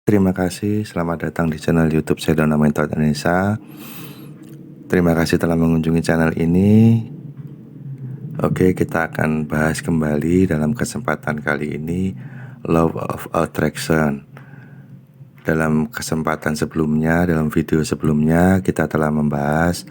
Terima kasih, selamat datang di channel YouTube saya Dona Mentor Indonesia. Terima kasih telah mengunjungi channel ini. Oke, kita akan bahas kembali dalam kesempatan kali ini Law of Attraction. Dalam kesempatan sebelumnya, dalam video sebelumnya kita telah membahas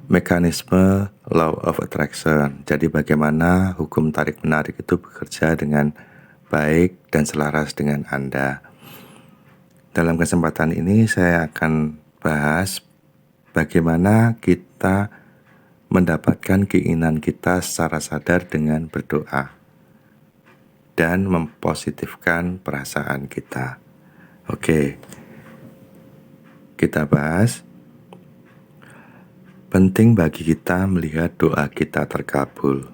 mekanisme Law of Attraction. Jadi bagaimana hukum tarik-menarik itu bekerja dengan baik dan selaras dengan Anda. Dalam kesempatan ini saya akan bahas bagaimana kita mendapatkan keinginan kita secara sadar dengan berdoa dan mempositifkan perasaan kita. Oke, kita bahas. Penting bagi kita melihat doa kita terkabul.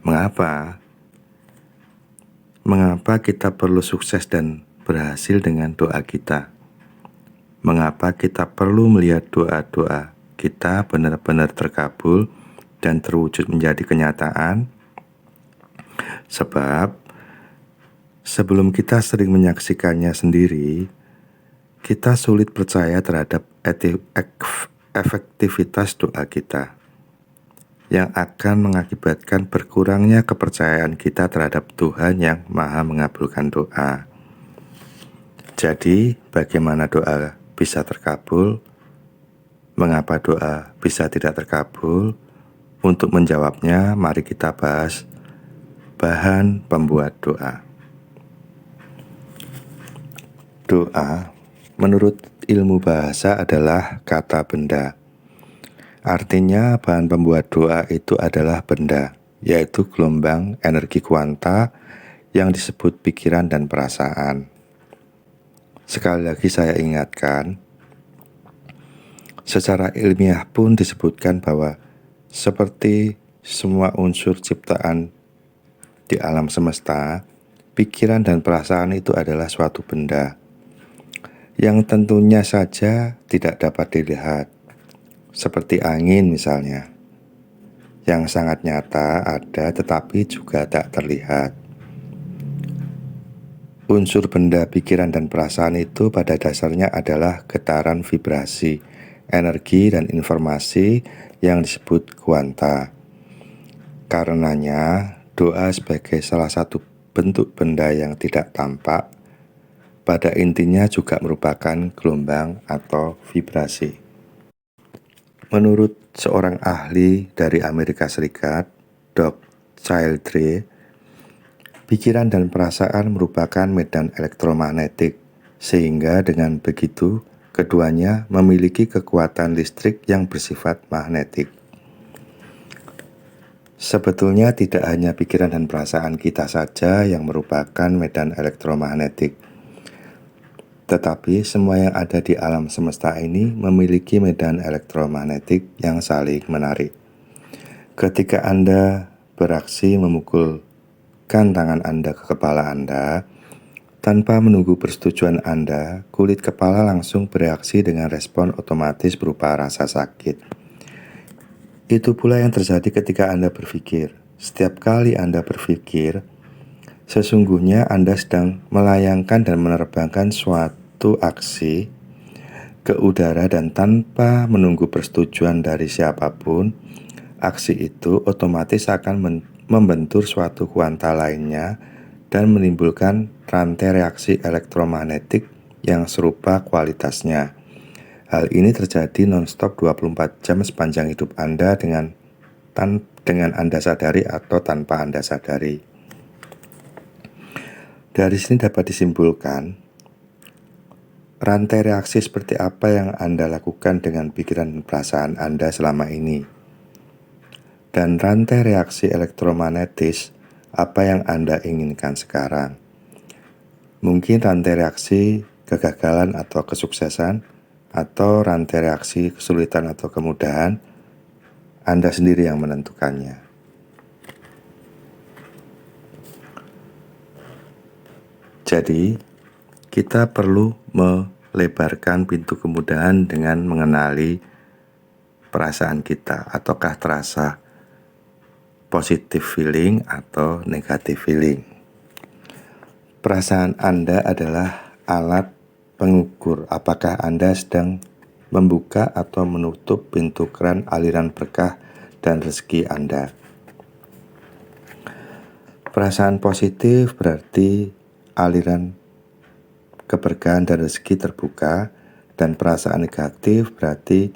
Mengapa? Mengapa kita perlu sukses dan berhasil dengan doa kita? Mengapa kita perlu melihat doa-doa kita benar-benar terkabul dan terwujud menjadi kenyataan? Sebab sebelum kita sering menyaksikannya sendiri, kita sulit percaya terhadap efektivitas doa kita, yang akan mengakibatkan berkurangnya kepercayaan kita terhadap Tuhan yang Maha mengabulkan doa. Jadi, bagaimana doa bisa terkabul? Mengapa doa bisa tidak terkabul? Untuk menjawabnya, mari kita bahas bahan pembuat doa. Doa, menurut ilmu bahasa adalah kata benda. Artinya bahan pembuat doa itu adalah benda, yaitu gelombang energi kuanta yang disebut pikiran dan perasaan. Sekali lagi saya ingatkan, secara ilmiah pun disebutkan bahwa seperti semua unsur ciptaan di alam semesta, pikiran dan perasaan itu adalah suatu benda yang tentunya saja tidak dapat dilihat, seperti angin misalnya, yang sangat nyata ada tetapi juga tak terlihat. Unsur benda, pikiran, dan perasaan itu pada dasarnya adalah getaran vibrasi, energi, dan informasi yang disebut kuanta. Karenanya, doa sebagai salah satu bentuk benda yang tidak tampak, pada intinya juga merupakan gelombang atau vibrasi. Menurut seorang ahli dari Amerika Serikat, Doug Childre, pikiran dan perasaan merupakan medan elektromagnetik, sehingga dengan begitu keduanya memiliki kekuatan listrik yang bersifat magnetik. Sebetulnya tidak hanya pikiran dan perasaan kita saja yang merupakan medan elektromagnetik, tetapi semua yang ada di alam semesta ini memiliki medan elektromagnetik yang saling menarik. Ketika Anda beraksi memukul tangan Anda ke kepala Anda, tanpa menunggu persetujuan Anda, kulit kepala langsung bereaksi dengan respon otomatis berupa rasa sakit. Itu pula yang terjadi ketika Anda berpikir. Setiap kali Anda berpikir, sesungguhnya Anda sedang melayangkan dan menerbangkan suatu aksi ke udara, dan tanpa menunggu persetujuan dari siapapun, aksi itu otomatis akan membentur suatu kuanta lainnya dan menimbulkan rantai reaksi elektromagnetik yang serupa kualitasnya. Hal ini terjadi non-stop 24 jam sepanjang hidup Anda dengan Anda sadari atau tanpa Anda sadari. Dari sini dapat disimpulkan, rantai reaksi seperti apa yang Anda lakukan dengan pikiran dan perasaan Anda selama ini. Dan rantai reaksi elektromagnetis apa yang Anda inginkan sekarang. Mungkin rantai reaksi kegagalan atau kesuksesan, atau rantai reaksi kesulitan atau kemudahan. Anda sendiri yang menentukannya. Jadi, kita perlu melebarkan pintu kemudahan dengan mengenali perasaan kita, ataukah terasa positive feeling atau negative feeling. Perasaan Anda adalah alat pengukur apakah Anda sedang membuka atau menutup pintu keran aliran berkah dan rezeki Anda. Perasaan positif berarti aliran keberkahan dan rezeki terbuka, dan perasaan negatif berarti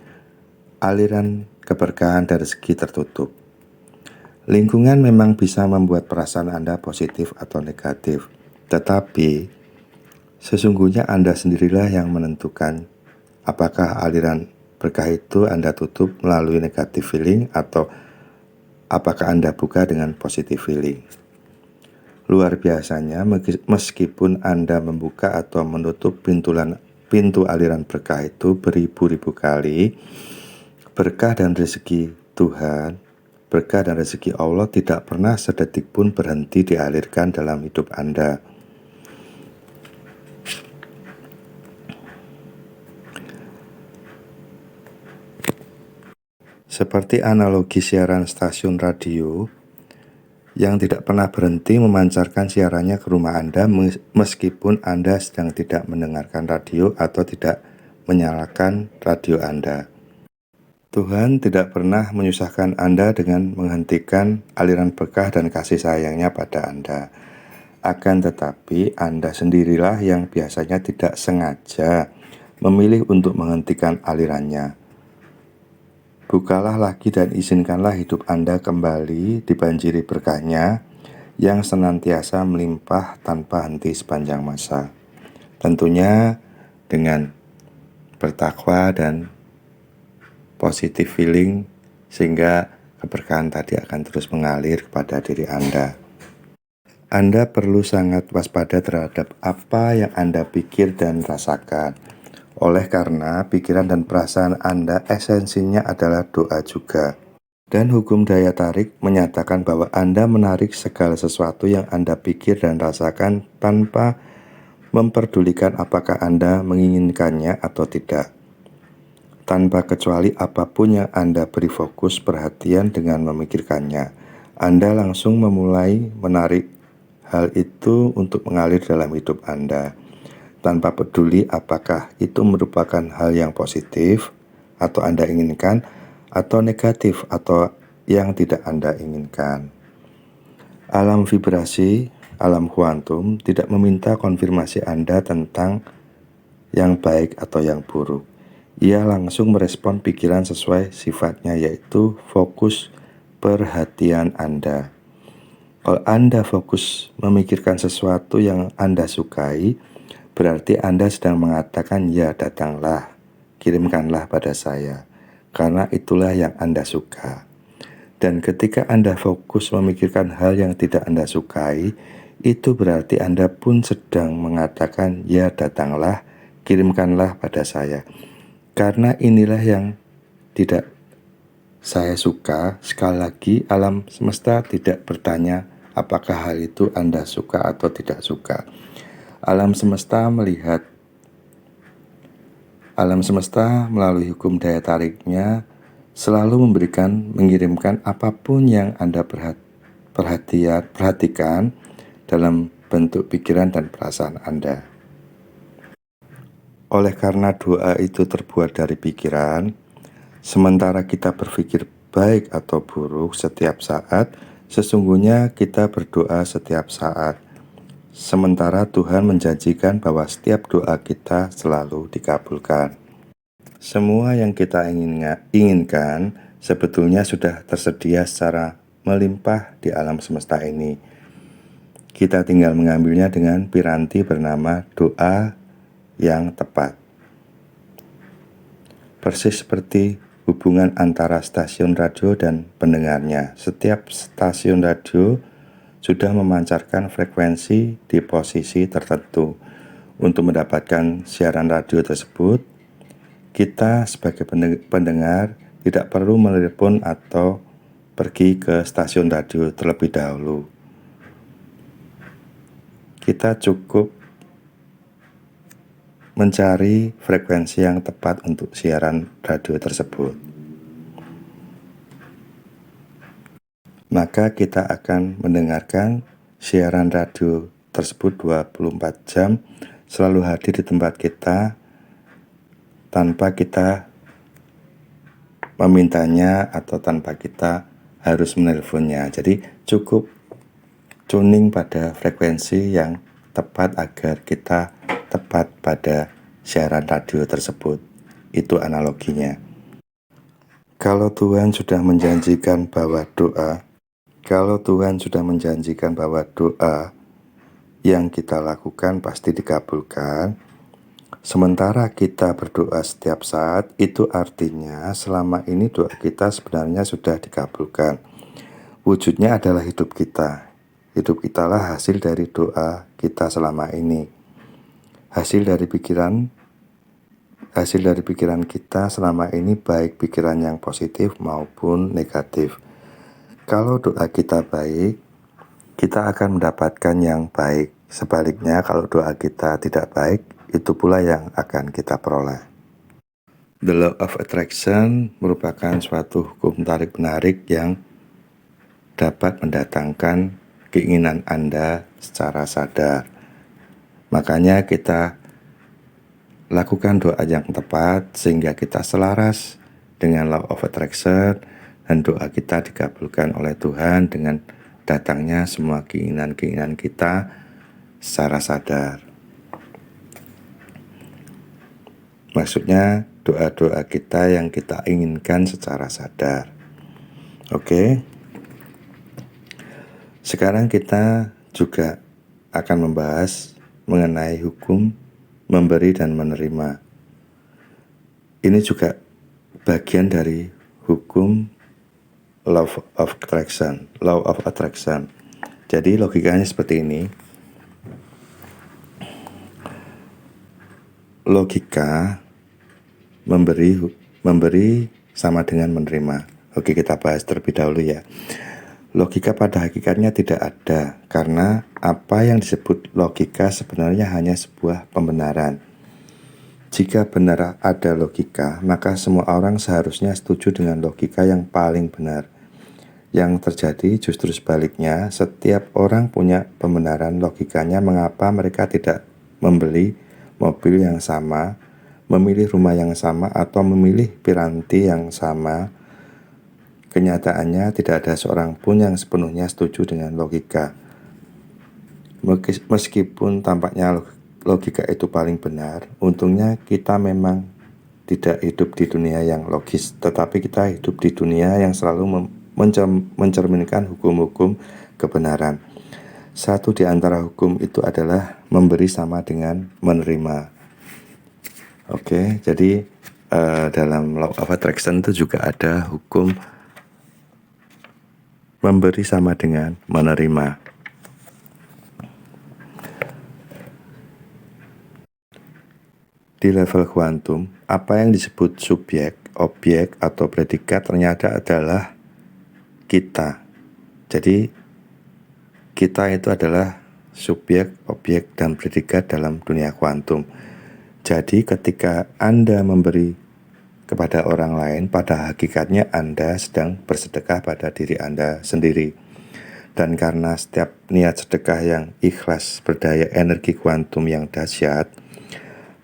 aliran keberkahan dan rezeki tertutup. Lingkungan memang bisa membuat perasaan Anda positif atau negatif, tetapi sesungguhnya Anda sendirilah yang menentukan apakah aliran berkah itu Anda tutup melalui negative feeling atau apakah Anda buka dengan positive feeling. Luar biasanya, meskipun Anda membuka atau menutup pintu aliran berkah itu beribu-ribu kali, berkah dan rezeki Tuhan, berkah dan rezeki Allah tidak pernah sedetik pun berhenti dialirkan dalam hidup Anda. Seperti analogi siaran stasiun radio yang tidak pernah berhenti memancarkan siarannya ke rumah Anda meskipun Anda sedang tidak mendengarkan radio atau tidak menyalakan radio Anda. Tuhan tidak pernah menyusahkan Anda dengan menghentikan aliran berkah dan kasih sayangnya pada Anda. Akan tetapi Anda sendirilah yang biasanya tidak sengaja memilih untuk menghentikan alirannya. Bukalah lagi dan izinkanlah hidup Anda kembali dibanjiri berkahnya yang senantiasa melimpah tanpa henti sepanjang masa. Tentunya dengan bertakwa dan positive feeling, sehingga keberkahan tadi akan terus mengalir kepada diri Anda. Anda perlu sangat waspada terhadap apa yang Anda pikir dan rasakan. Oleh karena pikiran dan perasaan Anda esensinya adalah doa juga. Dan hukum daya tarik menyatakan bahwa Anda menarik segala sesuatu yang Anda pikir dan rasakan tanpa memperdulikan apakah Anda menginginkannya atau tidak. Tanpa kecuali apapun yang Anda beri fokus perhatian dengan memikirkannya, Anda langsung memulai menarik hal itu untuk mengalir dalam hidup Anda, tanpa peduli apakah itu merupakan hal yang positif atau Anda inginkan, atau negatif atau yang tidak Anda inginkan. Alam vibrasi, alam kuantum tidak meminta konfirmasi Anda tentang yang baik atau yang buruk. Ia langsung merespon pikiran sesuai sifatnya, yaitu fokus perhatian Anda. Kalau Anda fokus memikirkan sesuatu yang Anda sukai, berarti Anda sedang mengatakan, ya datanglah, kirimkanlah pada saya, karena itulah yang Anda suka. Dan ketika Anda fokus memikirkan hal yang tidak Anda sukai, itu berarti Anda pun sedang mengatakan, ya datanglah, kirimkanlah pada saya. Karena inilah yang tidak saya suka. Sekali lagi, alam semesta tidak bertanya apakah hal itu Anda suka atau tidak suka. Alam semesta melalui hukum daya tariknya selalu mengirimkan apapun yang Anda perhatikan dalam bentuk pikiran dan perasaan Anda. Oleh karena doa itu terbuat dari pikiran, sementara kita berpikir baik atau buruk setiap saat, sesungguhnya kita berdoa setiap saat. Sementara Tuhan menjanjikan bahwa setiap doa kita selalu dikabulkan. Semua yang kita inginkan sebetulnya sudah tersedia secara melimpah di alam semesta ini. Kita tinggal mengambilnya dengan piranti bernama doa yang tepat. Persis seperti hubungan antara stasiun radio dan pendengarnya. Setiap stasiun radio sudah memancarkan frekuensi di posisi tertentu. Untuk mendapatkan siaran radio tersebut, kita sebagai pendengar tidak perlu menelepon atau pergi ke stasiun radio terlebih dahulu. Kita cukup mencari frekuensi yang tepat untuk siaran radio tersebut. Maka kita akan mendengarkan siaran radio tersebut 24 jam selalu hadir di tempat kita tanpa kita memintanya atau tanpa kita harus menelponnya. Jadi cukup tuning pada frekuensi yang tepat agar kita tepat pada siaran radio tersebut. Itu analoginya. Kalau Tuhan sudah menjanjikan bahwa doa yang kita lakukan pasti dikabulkan, sementara kita berdoa setiap saat, itu artinya selama ini doa kita sebenarnya sudah dikabulkan. Wujudnya adalah hidup kita. Hidup kita lah hasil dari doa kita selama ini. Hasil dari pikiran kita selama ini, baik pikiran yang positif maupun negatif. Kalau doa kita baik, kita akan mendapatkan yang baik. Sebaliknya, kalau doa kita tidak baik, itu pula yang akan kita peroleh. The Law of Attraction merupakan suatu hukum tarik-menarik yang dapat mendatangkan keinginan Anda secara sadar. Makanya kita lakukan doa yang tepat sehingga kita selaras dengan Law of Attraction, dan doa kita dikabulkan oleh Tuhan dengan datangnya semua keinginan-keinginan kita secara sadar. Maksudnya doa-doa kita yang kita inginkan secara sadar. Oke. Sekarang kita juga akan membahas mengenai hukum memberi dan menerima. Ini juga bagian dari hukum Law of Attraction. Jadi logikanya seperti ini. Logika memberi sama dengan menerima. Oke, kita bahas terlebih dahulu ya. Logika pada hakikatnya tidak ada, karena apa yang disebut logika sebenarnya hanya sebuah pembenaran. Jika benar ada logika, maka semua orang seharusnya setuju dengan logika yang paling benar. Yang terjadi justru sebaliknya, setiap orang punya pembenaran logikanya mengapa mereka tidak membeli mobil yang sama, memilih rumah yang sama, atau memilih piranti yang sama. Kenyataannya tidak ada seorang pun yang sepenuhnya setuju dengan logika. Meskipun tampaknya logika itu paling benar, untungnya kita memang tidak hidup di dunia yang logis, tetapi kita hidup di dunia yang selalu mencerminkan hukum-hukum kebenaran. Satu di antara hukum itu adalah memberi sama dengan menerima. Oke, jadi dalam Law of Attraction itu juga ada hukum memberi sama dengan menerima. Di level kuantum, apa yang disebut subjek, objek, atau predikat ternyata adalah kita. Jadi kita itu adalah subjek, objek, dan predikat dalam dunia kuantum. Jadi ketika Anda memberi kepada orang lain, pada hakikatnya Anda sedang bersedekah pada diri Anda sendiri. Dan karena setiap niat sedekah yang ikhlas berdaya energi kuantum yang dahsyat,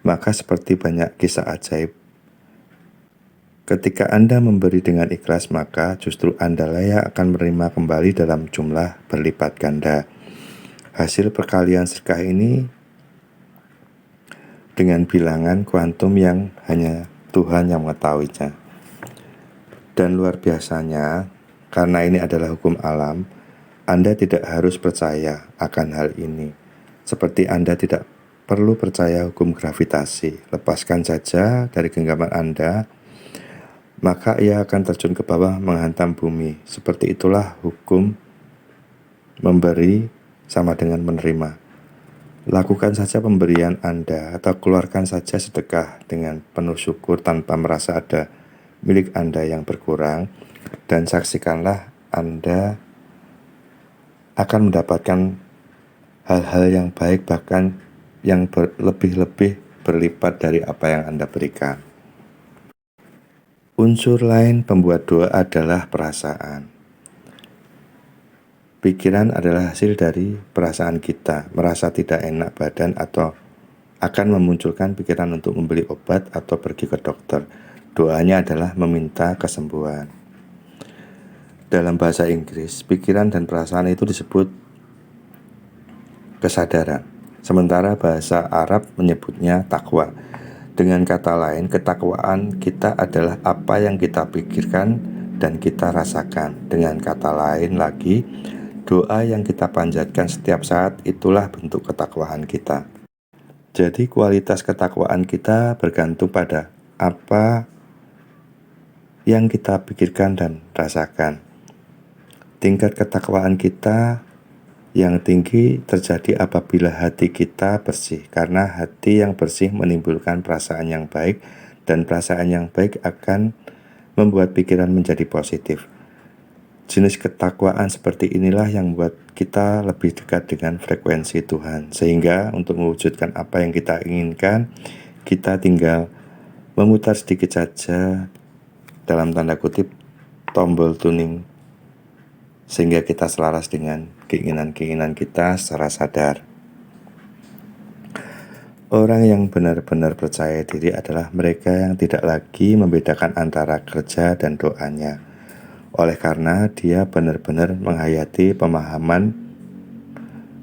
maka seperti banyak kisah ajaib, ketika Anda memberi dengan ikhlas, maka justru Anda layak akan menerima kembali dalam jumlah berlipat ganda. Hasil perkalian sedekah ini dengan bilangan kuantum yang hanya Tuhan yang mengetahuinya. Dan luar biasanya, karena ini adalah hukum alam, Anda tidak harus percaya akan hal ini. Seperti Anda tidak perlu percaya hukum gravitasi. Lepaskan saja dari genggaman Anda, maka ia akan terjun ke bawah menghantam bumi. Seperti itulah hukum memberi sama dengan menerima. Lakukan saja pemberian Anda atau keluarkan saja sedekah dengan penuh syukur tanpa merasa ada milik Anda yang berkurang, dan saksikanlah Anda akan mendapatkan hal-hal yang baik, bahkan yang lebih-lebih berlipat dari apa yang Anda berikan. Unsur lain pembuat doa adalah perasaan. Pikiran adalah hasil dari perasaan kita, merasa tidak enak badan atau akan memunculkan pikiran untuk membeli obat atau pergi ke dokter. Doanya adalah meminta kesembuhan. Dalam bahasa Inggris, pikiran dan perasaan itu disebut kesadaran. Sementara bahasa Arab menyebutnya takwa. Dengan kata lain, ketakwaan kita adalah apa yang kita pikirkan dan kita rasakan. Dengan kata lain lagi, doa yang kita panjatkan setiap saat itulah bentuk ketakwaan kita. Jadi kualitas ketakwaan kita bergantung pada apa yang kita pikirkan dan rasakan. Tingkat ketakwaan kita yang tinggi terjadi apabila hati kita bersih, karena hati yang bersih menimbulkan perasaan yang baik, dan perasaan yang baik akan membuat pikiran menjadi positif. Jenis ketakwaan seperti inilah yang membuat kita lebih dekat dengan frekuensi Tuhan, sehingga untuk mewujudkan apa yang kita inginkan, kita tinggal memutar sedikit saja, dalam tanda kutip, tombol tuning, sehingga kita selaras dengan keinginan-keinginan kita secara sadar. Orang yang benar-benar percaya diri adalah mereka yang tidak lagi membedakan antara kerja dan doanya. Oleh karena dia benar-benar menghayati pemahaman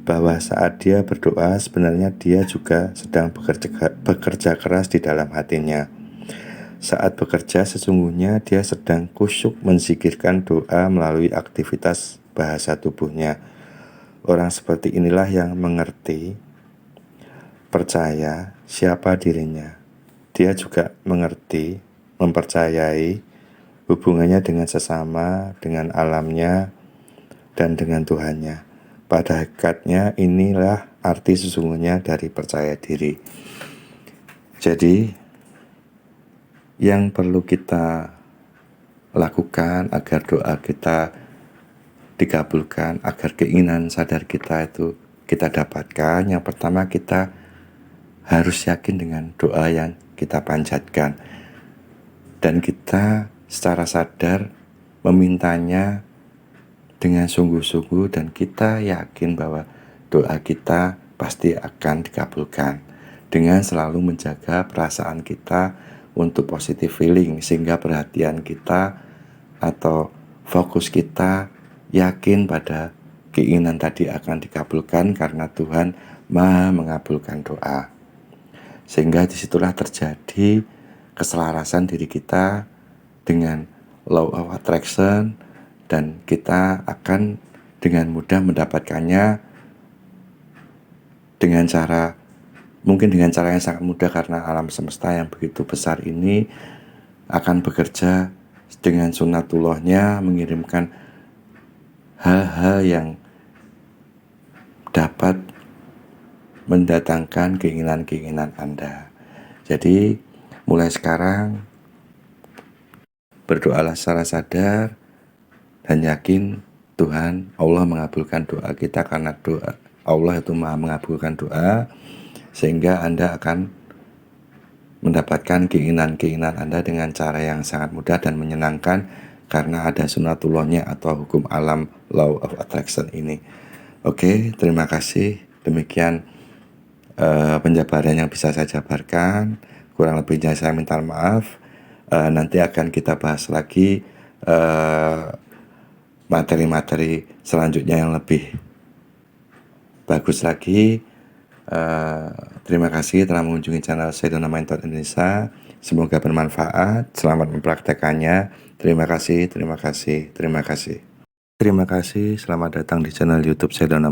bahwa saat dia berdoa sebenarnya dia juga sedang bekerja keras di dalam hatinya. Saat bekerja sesungguhnya dia sedang kusyuk menzikirkan doa melalui aktivitas bahasa tubuhnya. Orang seperti inilah yang mengerti, percaya siapa dirinya. Dia juga mengerti, mempercayai hubungannya dengan sesama, dengan alamnya, dan dengan Tuhannya. Pada hakikatnya inilah arti sesungguhnya dari percaya diri. Jadi yang perlu kita lakukan agar doa kita dikabulkan, agar keinginan sadar kita itu kita dapatkan, yang pertama kita harus yakin dengan doa yang kita panjatkan, dan kita secara sadar memintanya dengan sungguh-sungguh, dan kita yakin bahwa doa kita pasti akan dikabulkan, dengan selalu menjaga perasaan kita untuk positive feeling, sehingga perhatian kita atau fokus kita yakin pada keinginan tadi akan dikabulkan, karena Tuhan Maha mengabulkan doa. Sehingga disitulah terjadi keselarasan diri kita dengan law of attraction, dan kita akan dengan mudah mendapatkannya dengan cara yang sangat mudah, karena alam semesta yang begitu besar ini akan bekerja dengan sunatullahnya, mengirimkan hal-hal yang dapat mendatangkan keinginan-keinginan Anda. Jadi mulai sekarang berdoalah secara sadar dan yakin Tuhan Allah mengabulkan doa kita, karena doa Allah itu Maha mengabulkan doa, sehingga Anda akan mendapatkan keinginan-keinginan Anda dengan cara yang sangat mudah dan menyenangkan, karena ada sunatullahnya atau hukum alam, law of attraction ini. Oke, terima kasih. Demikian penjabaran yang bisa saya jabarkan. Kurang lebihnya saya minta maaf. Nanti akan kita bahas lagi materi-materi selanjutnya yang lebih bagus lagi. Terima kasih telah mengunjungi channel Sedona Mindthought Indonesia. Semoga bermanfaat. Selamat mempraktekannya. Terima kasih. Terima kasih. Selamat datang di channel YouTube Sedona.